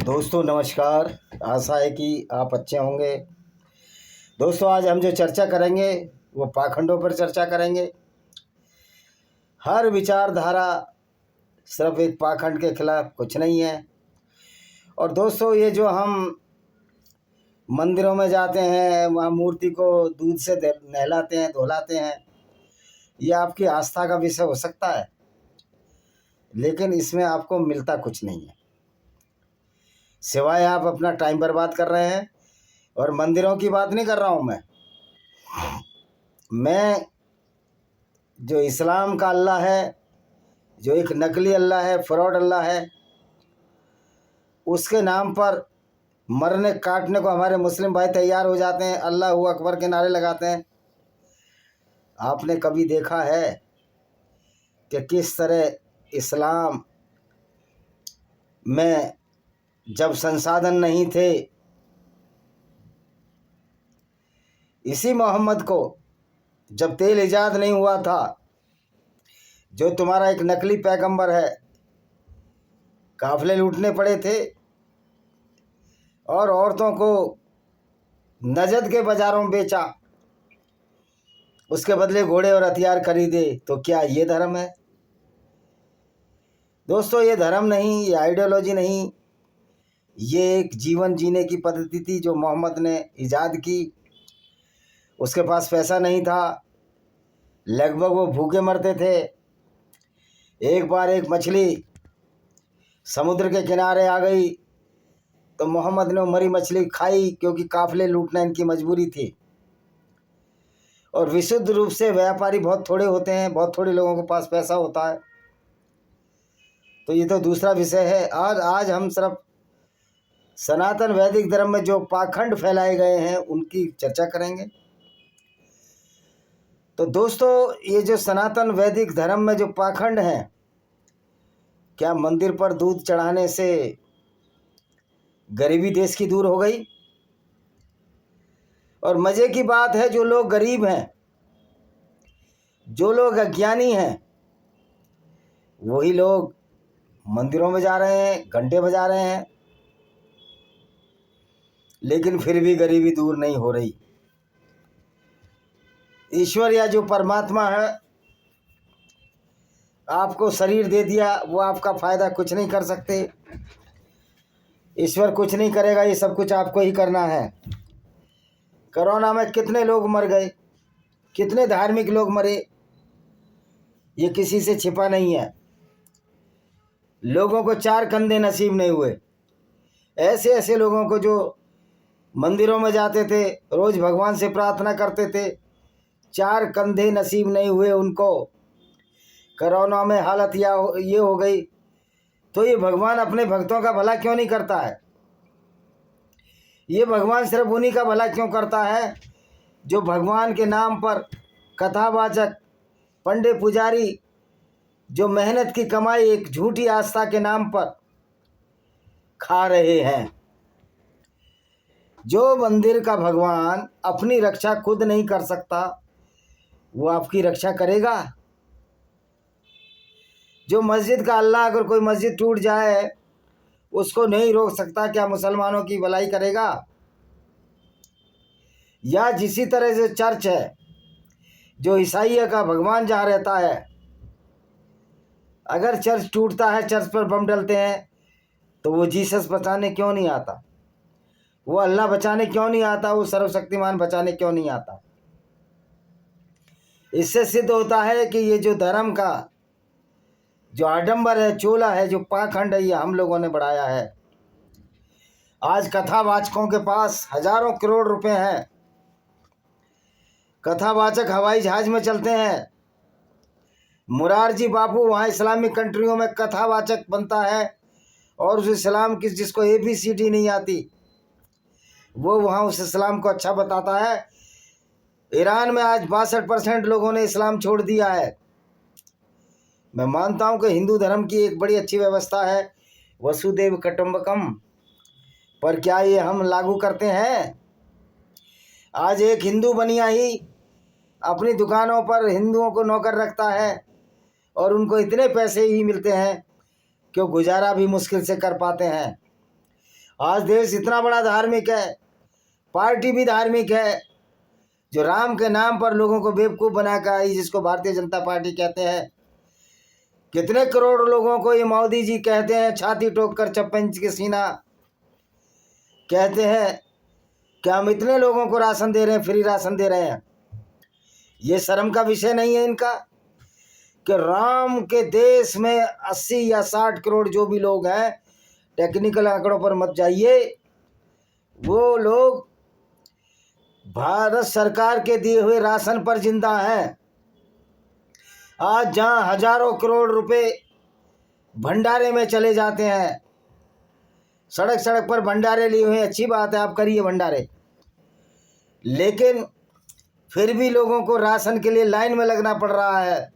दोस्तों नमस्कार। आशा है कि आप अच्छे होंगे। दोस्तों आज हम जो चर्चा करेंगे वो पाखंडों पर चर्चा करेंगे। हर विचारधारा सिर्फ एक पाखंड के खिलाफ कुछ नहीं है। और दोस्तों ये जो हम मंदिरों में जाते हैं, वहाँ मूर्ति को दूध से नहलाते हैं, धुलाते हैं, ये आपकी आस्था का विषय हो सकता है, लेकिन इसमें आपको मिलता कुछ नहीं है, सिवाय आप अपना टाइम बर्बाद कर रहे हैं। और मंदिरों की बात नहीं कर रहा हूँ मैं जो इस्लाम का अल्लाह है, जो एक नकली अल्लाह है, फ्रॉड अल्लाह है, उसके नाम पर मरने काटने को हमारे मुस्लिम भाई तैयार हो जाते हैं, अल्लाह अकबर के नारे लगाते हैं। आपने कभी देखा है कि किस तरह इस्लाम में जब संसाधन नहीं थे, इसी मोहम्मद को जब तेल ईजाद नहीं हुआ था, जो तुम्हारा एक नकली पैगंबर है, काफिले लूटने पड़े थे और औरतों को नजद के बाजारों में बेचा, उसके बदले घोड़े और हथियार खरीदे। तो क्या ये धर्म है? दोस्तों ये धर्म नहीं, ये आइडियोलॉजी नहीं, ये एक जीवन जीने की पद्धति थी जो मोहम्मद ने ईजाद की। उसके पास पैसा नहीं था, लगभग वो भूखे मरते थे। एक बार एक मछली समुद्र के किनारे आ गई तो मोहम्मद ने मरी मछली खाई, क्योंकि काफिले लूटना इनकी मजबूरी थी। और विशुद्ध रूप से व्यापारी बहुत थोड़े होते हैं, बहुत थोड़े लोगों के पास पैसा होता है। तो ये तो दूसरा विषय है। आज हम सिर्फ सनातन वैदिक धर्म में जो पाखंड फैलाए गए हैं उनकी चर्चा करेंगे। तो दोस्तों ये जो सनातन वैदिक धर्म में जो पाखंड हैं, क्या मंदिर पर दूध चढ़ाने से गरीबी देश की दूर हो गई? और मज़े की बात है, जो लोग गरीब हैं, जो लोग अज्ञानी हैं, वही लोग मंदिरों में जा रहे हैं, घंटे बजा रहे हैं, लेकिन फिर भी गरीबी दूर नहीं हो रही। ईश्वर या जो परमात्मा है, आपको शरीर दे दिया, वो आपका फ़ायदा कुछ नहीं कर सकते। ईश्वर कुछ नहीं करेगा, ये सब कुछ आपको ही करना है। कोरोना में कितने लोग मर गए, कितने धार्मिक लोग मरे, ये किसी से छिपा नहीं है। लोगों को 4 कंधे नसीब नहीं हुए। ऐसे ऐसे लोगों को जो मंदिरों में जाते थे, रोज़ भगवान से प्रार्थना करते थे, 4 कंधे नसीब नहीं हुए उनको। कोरोना में हालत ये हो गई। तो ये भगवान अपने भक्तों का भला क्यों नहीं करता है? ये भगवान सिर्फ उन्हीं का भला क्यों करता है जो भगवान के नाम पर कथावाचक, पंडे पुजारी, जो मेहनत की कमाई एक झूठी आस्था के नाम पर खा रहे हैं। जो मंदिर का भगवान अपनी रक्षा खुद नहीं कर सकता, वो आपकी रक्षा करेगा? जो मस्जिद का अल्लाह, अगर कोई मस्जिद टूट जाए उसको नहीं रोक सकता, क्या मुसलमानों की भलाई करेगा? या जिसी तरह से चर्च है, जो ईसाई का भगवान जहाँ रहता है, अगर चर्च टूटता है, चर्च पर बम डलते हैं, तो वो जीसस बचाने क्यों नहीं आता? वो अल्लाह बचाने क्यों नहीं आता? वो सर्वशक्तिमान बचाने क्यों नहीं आता? इससे सिद्ध होता है कि ये जो धर्म का जो आडंबर है, चोला है, जो पाखंड है, ये हम लोगों ने बढ़ाया है। आज कथावाचकों के पास हजारों करोड़ रुपए हैं। कथावाचक हवाई जहाज में चलते हैं। मुरारजी बापू वहाँ इस्लामिक कंट्रियों में कथावाचक बनता है, और उस इस्लाम की जिसको ABCD नहीं आती, वो वहाँ उस इस्लाम को अच्छा बताता है। ईरान में आज 62% लोगों ने इस्लाम छोड़ दिया है। मैं मानता हूँ कि हिंदू धर्म की एक बड़ी अच्छी व्यवस्था है, वसुदेव कुटुंबकम, पर क्या ये हम लागू करते हैं? आज एक हिंदू बनिया ही अपनी दुकानों पर हिंदुओं को नौकर रखता है, और उनको इतने पैसे ही मिलते हैं कि वो गुजारा भी मुश्किल से कर पाते हैं। आज देश इतना बड़ा धार्मिक है, पार्टी भी धार्मिक है, जो राम के नाम पर लोगों को बेवकूफ़ बनाकर आई, जिसको भारतीय जनता पार्टी कहते हैं। कितने करोड़ लोगों को ये मोदी जी कहते हैं, छाती ठोक कर 56 इंच के सीना, कहते हैं कि हम इतने लोगों को राशन दे रहे हैं, फ्री राशन दे रहे हैं। ये शर्म का विषय नहीं है इनका कि राम के देश में 80 या 60 करोड़ जो भी लोग हैं, टेक्निकल आंकड़ों पर मत जाइए, वो लोग भारत सरकार के दिए हुए राशन पर जिंदा हैं। आज जहां हजारों करोड़ रुपए भंडारे में चले जाते हैं, सड़क सड़क पर भंडारे लिए हुए, अच्छी बात है, आप करिए भंडारे, लेकिन फिर भी लोगों को राशन के लिए लाइन में लगना पड़ रहा है।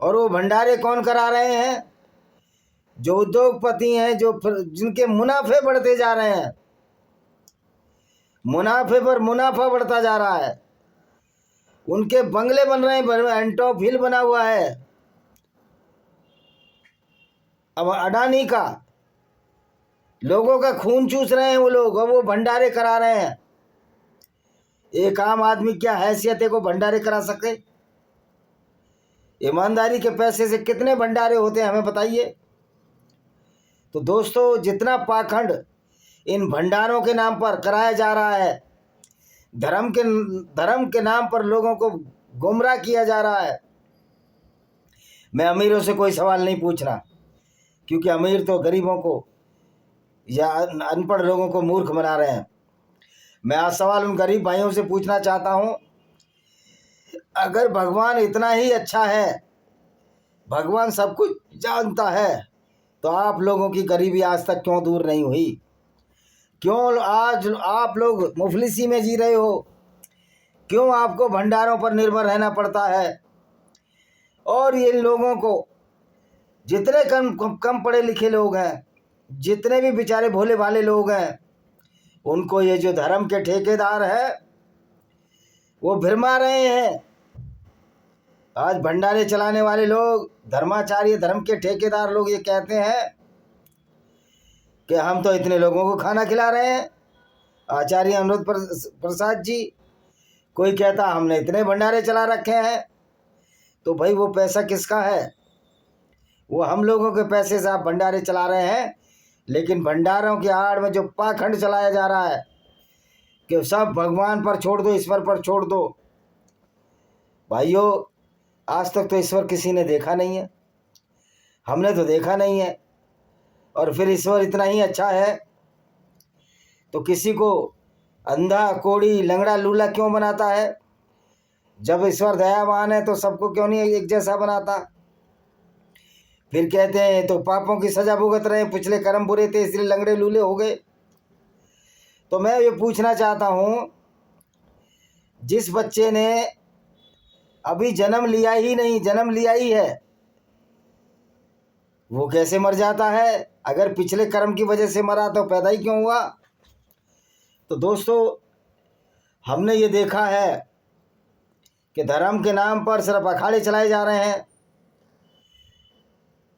और वो भंडारे कौन करा रहे हैं? जो उद्योगपति हैं, जो जिनके मुनाफे बढ़ते जा रहे हैं, मुनाफे पर मुनाफा बढ़ता जा रहा है, उनके बंगले बन रहे हैं, एंटॉप हिल बना हुआ है। अब अडानी का, लोगों का खून चूस रहे हैं वो लोग, और वो भंडारे करा रहे हैं। एक आम आदमी क्या हैसियत है को भंडारे करा सके? ईमानदारी के पैसे से कितने भंडारे होते हैं, हमें बताइए। तो दोस्तों, जितना पाखंड इन भंडारों के नाम पर कराया जा रहा है, धर्म के नाम पर लोगों को गुमराह किया जा रहा है। मैं अमीरों से कोई सवाल नहीं पूछना, क्योंकि अमीर तो गरीबों को या अनपढ़ लोगों को मूर्ख बना रहे हैं। मैं आज सवाल उन गरीब भाइयों से पूछना चाहता हूं, अगर भगवान इतना ही अच्छा है, भगवान सब कुछ जानता है, तो आप लोगों की गरीबी आज तक क्यों दूर नहीं हुई? क्यों आज आप लोग मुफलिसी में जी रहे हो? क्यों आपको भंडारों पर निर्भर रहना पड़ता है? और ये लोगों को, जितने कम पढ़े लिखे लोग हैं, जितने भी बेचारे भोले भाले लोग हैं, उनको ये जो धर्म के ठेकेदार हैं वो भरमा रहे हैं। आज भंडारे चलाने वाले लोग, धर्माचार्य, धर्म के ठेकेदार लोग ये कहते हैं कि हम तो इतने लोगों को खाना खिला रहे हैं, आचार्य अनुरुद्ध प्रसाद जी। कोई कहता हमने इतने भंडारे चला रखे हैं। तो भाई वो पैसा किसका है? वो हम लोगों के पैसे से आप भंडारे चला रहे हैं, लेकिन भंडारों की आड़ में जो पाखंड चलाया जा रहा है कि सब भगवान पर छोड़ दो, ईश्वर पर छोड़ दो। भाइयों, आज तक तो ईश्वर किसी ने देखा नहीं है, हमने तो देखा नहीं है। और फिर ईश्वर इतना ही अच्छा है तो किसी को अंधा, कोढ़ी, लंगड़ा, लूला क्यों बनाता है? जब ईश्वर दयावान है तो सबको क्यों नहीं एक जैसा बनाता? फिर कहते हैं तो पापों की सजा भुगत रहे, पिछले कर्म बुरे थे इसलिए लंगड़े लूले हो गए। तो मैं ये पूछना चाहता हूँ, जिस बच्चे ने अभी जन्म लिया ही नहीं, जन्म लिया ही है, वो कैसे मर जाता है? अगर पिछले कर्म की वजह से मरा तो पैदा ही क्यों हुआ? तो दोस्तों, हमने ये देखा है कि धर्म के नाम पर सिर्फ अखाड़े चलाए जा रहे हैं।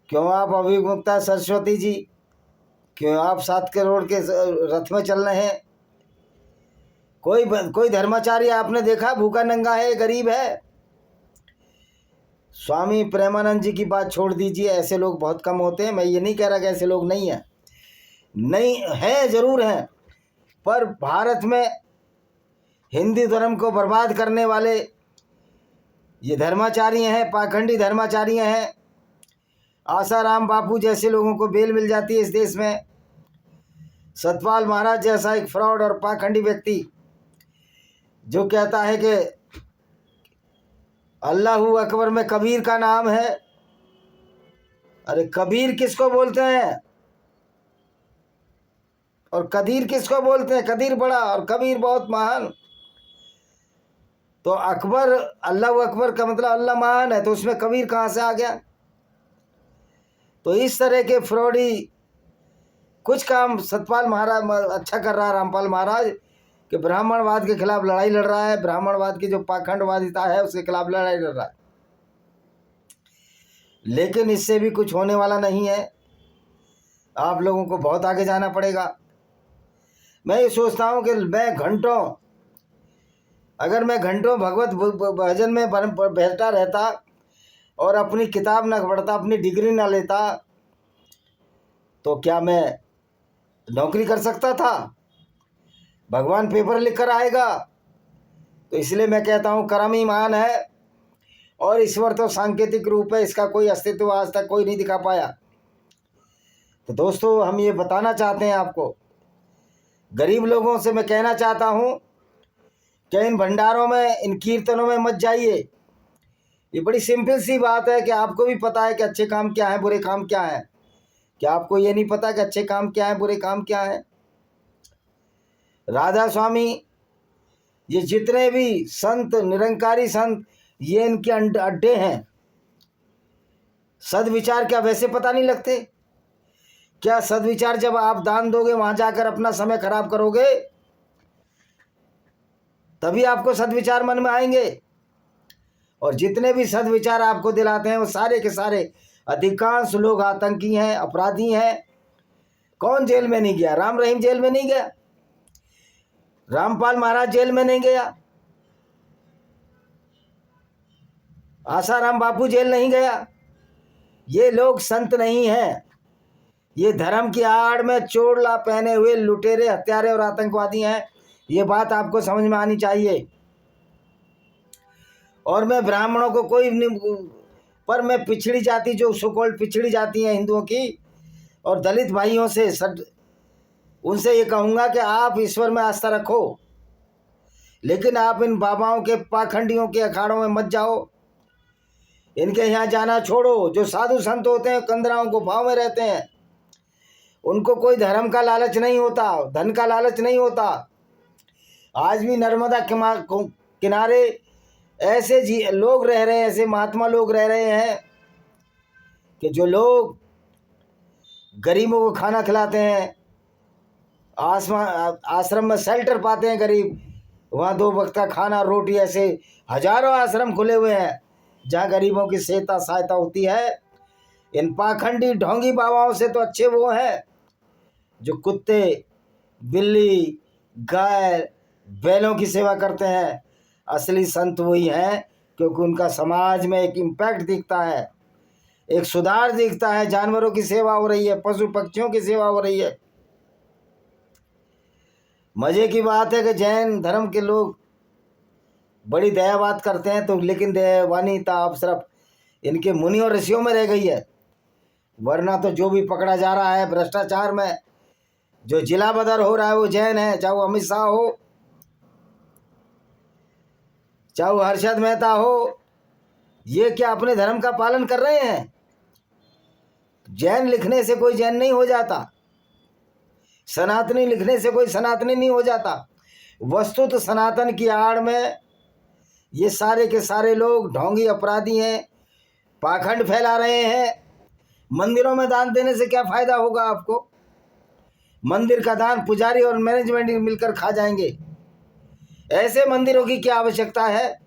क्यों आप अभिमुक्ता सरस्वती जी, क्यों आप 7 करोड़ के रथ में चल रहे हैं? कोई धर्माचार्य आपने देखा भूखा नंगा है, गरीब है? स्वामी प्रेमानंद जी की बात छोड़ दीजिए, ऐसे लोग बहुत कम होते हैं। मैं ये नहीं कह रहा कि ऐसे लोग नहीं हैं, नहीं हैं, ज़रूर हैं, पर भारत में हिंदू धर्म को बर्बाद करने वाले ये धर्माचार्य हैं, पाखंडी धर्माचार्य हैं। आसाराम बापू जैसे लोगों को बेल मिल जाती है इस देश में। सतपाल महाराज जैसा एक फ्रॉड और पाखंडी व्यक्ति जो कहता है कि अल्लाहू अकबर में कबीर का नाम है। अरे कबीर किसको बोलते हैं और कदीर किसको बोलते हैं? कदीर बड़ा और कबीर बहुत महान। तो अकबर, अल्लाहू अकबर का मतलब अल्लाह महान है, तो उसमें कबीर कहाँ से आ गया? तो इस तरह के फ्रॉडी कुछ काम सतपाल महाराज अच्छा कर रहा है, रामपाल महाराज, कि ब्राह्मणवाद के खिलाफ लड़ाई लड़ रहा है, ब्राह्मणवाद की जो पाखंडवादिता है उसके खिलाफ लड़ाई लड़ रहा है, लेकिन इससे भी कुछ होने वाला नहीं है। आप लोगों को बहुत आगे जाना पड़ेगा। मैं ये सोचता हूँ कि अगर मैं घंटों भगवत भजन में बैठा रहता और अपनी किताब ना पढ़ता, अपनी डिग्री ना लेता, तो क्या मैं नौकरी कर सकता था? भगवान पेपर लिख कर आएगा। तो इसलिए मैं कहता हूँ कर्म ही महान है और ईश्वर तो सांकेतिक रूप है, इसका कोई अस्तित्व आज तक कोई नहीं दिखा पाया। तो दोस्तों, हम ये बताना चाहते हैं आपको, गरीब लोगों से मैं कहना चाहता हूँ कि इन भंडारों में, इन कीर्तनों में मत जाइए। ये बड़ी सिंपल सी बात है कि आपको भी पता है कि अच्छे काम क्या है, बुरे काम क्या है। क्या आपको ये नहीं पता कि अच्छे काम क्या है, बुरे काम क्या है? राधा स्वामी, ये जितने भी संत, निरंकारी संत, ये इनके अड्डे हैं। सदविचार क्या वैसे पता नहीं लगते? क्या सदविचार जब आप दान दोगे, वहां जाकर अपना समय खराब करोगे, तभी आपको सदविचार मन में आएंगे। और जितने भी सदविचार आपको दिलाते हैं वो सारे के सारे अधिकांश लोग आतंकी हैं, अपराधी हैं। कौन जेल में नहीं गया? राम रहीम जेल में नहीं गया, रामपाल महाराज जेल में नहीं गया, आसाराम बापू जेल नहीं गया। ये लोग संत नहीं हैं, ये धर्म की आड़ में चोला पहने हुए लुटेरे, हत्यारे और आतंकवादी हैं। ये बात आपको समझ में आनी चाहिए। और मैं ब्राह्मणों को कोई नहीं, पर मैं पिछड़ी जाति, जो सुकोल्ड पिछड़ी जाति है हिंदुओं की, और दलित भाइयों से उनसे ये कहूँगा कि आप ईश्वर में आस्था रखो, लेकिन आप इन बाबाओं के, पाखंडियों के अखाड़ों में मत जाओ। इनके यहाँ जाना छोड़ो। जो साधु संत होते हैं कंदराओं को भाव में रहते हैं, उनको कोई धर्म का लालच नहीं होता, धन का लालच नहीं होता। आज भी नर्मदा किनारे ऐसे लोग रह रहे हैं, ऐसे महात्मा लोग रह रहे हैं कि जो लोग गरीबों को खाना खिलाते हैं, आश्रम में शेल्टर पाते हैं गरीब, वहाँ 2 वक्त का खाना, रोटी, ऐसे हजारों आश्रम खुले हुए हैं जहाँ गरीबों की सहायता होती है। इन पाखंडी ढोंगी बाबाओं से तो अच्छे वो हैं जो कुत्ते, बिल्ली, गाय, बैलों की सेवा करते हैं। असली संत वही हैं, क्योंकि उनका समाज में एक इम्पैक्ट दिखता है, एक सुधार दिखता है। जानवरों की सेवा हो रही है, पशु पक्षियों की सेवा हो रही है। मजे की बात है कि जैन धर्म के लोग बड़ी दया बात करते हैं, तो लेकिन दयावानीता अब सिर्फ इनके मुनि और ऋषियों में रह गई है। वरना तो जो भी पकड़ा जा रहा है भ्रष्टाचार में, जो जिला बदर हो रहा है, वो जैन है। चाहे वो अमित शाह हो, चाहे वो हर्षद मेहता हो, ये क्या अपने धर्म का पालन कर रहे हैं? जैन लिखने से कोई जैन नहीं हो जाता, सनातनी लिखने से कोई सनातनी नहीं हो जाता। वस्तुतः सनातन की आड़ में ये सारे के सारे लोग ढोंगी अपराधी हैं, पाखंड फैला रहे हैं। मंदिरों में दान देने से क्या फायदा होगा आपको? मंदिर का दान पुजारी और मैनेजमेंट मिलकर खा जाएंगे। ऐसे मंदिरों की क्या आवश्यकता है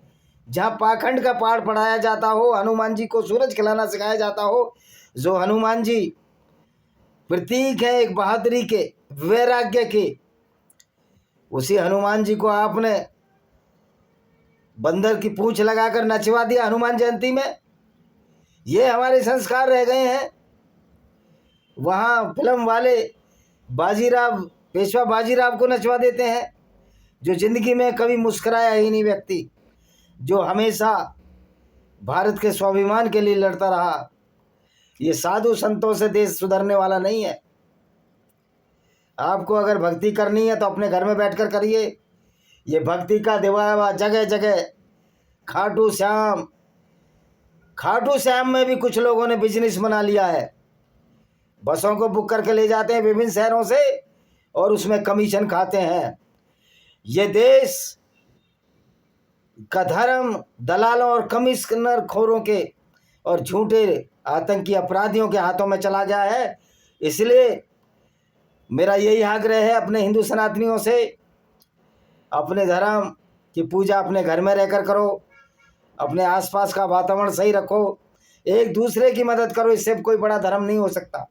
जहाँ पाखंड का पाठ पढ़ाया जाता हो, हनुमान जी को सूरज खिलाना सिखाया जाता हो, जो हनुमान जी प्रतीक है एक बहादुरी के, वैराग्य के। उसी हनुमान जी को आपने बंदर की पूंछ लगाकर नचवा दिया हनुमान जयंती में। ये हमारे संस्कार रह गए हैं। वहाँ फिल्म वाले बाजीराव, पेशवा बाजीराव को नचवा देते हैं, जो जिंदगी में कभी मुस्कुराया ही नहीं व्यक्ति, जो हमेशा भारत के स्वाभिमान के लिए लड़ता रहा। ये साधु संतों से देश सुधरने वाला नहीं है। आपको अगर भक्ति करनी है तो अपने घर में बैठकर करिए। ये भक्ति का दिवावा जगह जगह, खाटू श्याम में भी कुछ लोगों ने बिजनेस बना लिया है। बसों को बुक करके ले जाते हैं विभिन्न शहरों से और उसमें कमीशन खाते हैं। ये देश का धर्म दलालों और कमिश्नर खोरों के और झूठे आतंकी अपराधियों के हाथों में चला गया है। इसलिए मेरा यही आग्रह है अपने हिंदू सनातनियों से, अपने धर्म की पूजा अपने घर में रहकर करो, अपने आसपास का वातावरण सही रखो, एक दूसरे की मदद करो। इससे कोई बड़ा धर्म नहीं हो सकता।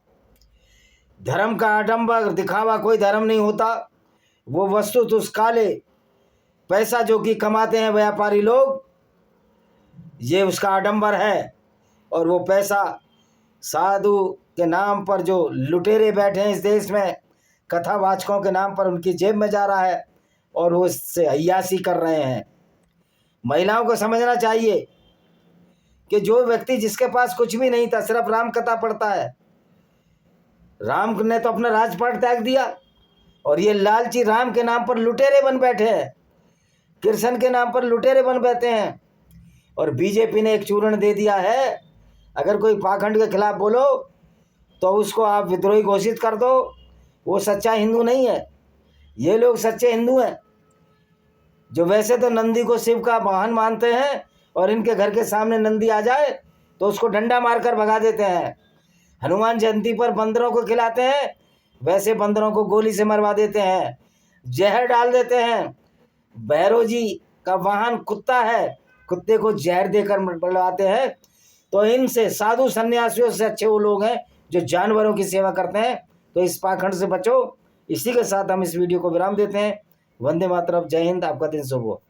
धर्म का आडंबर दिखावा कोई धर्म नहीं होता। वो वस्तुत उस काले पैसा जो कि कमाते हैं व्यापारी लोग, ये उसका आडंबर है। और वो पैसा साधु के नाम पर जो लुटेरे बैठे हैं इस देश में, कथावाचकों के नाम पर उनकी जेब में जा रहा है और वो इससे अय्यासी कर रहे हैं। महिलाओं को समझना चाहिए कि जो व्यक्ति जिसके पास कुछ भी नहीं था, सिर्फ राम कथा पढ़ता है, राम ने तो अपना राजपाट त्याग दिया, और ये लालची राम के नाम पर लुटेरे बन बैठे हैं, कृष्ण के नाम पर लुटेरे बन बैठे हैं। और बीजेपी ने एक चूर्ण दे दिया है, अगर कोई पाखंड के खिलाफ बोलो तो उसको आप विद्रोही घोषित कर दो। वो सच्चा हिंदू नहीं है। ये लोग सच्चे हिंदू हैं, जो वैसे तो नंदी को शिव का वाहन मानते हैं, और इनके घर के सामने नंदी आ जाए तो उसको डंडा मारकर भगा देते हैं। हनुमान जयंती पर बंदरों को खिलाते हैं, वैसे बंदरों को गोली से मरवा देते हैं, जहर डाल देते हैं। भैरव जी का वाहन कुत्ता है, कुत्ते को जहर देकर मरवाते हैं। तो इनसे, साधु सन्यासियों से अच्छे वो लोग हैं जो जानवरों की सेवा करते हैं। तो इस पाखंड से बचो। इसी के साथ हम इस वीडियो को विराम देते हैं। वंदे मातरम, जय हिंद, आपका दिन शुभ हो।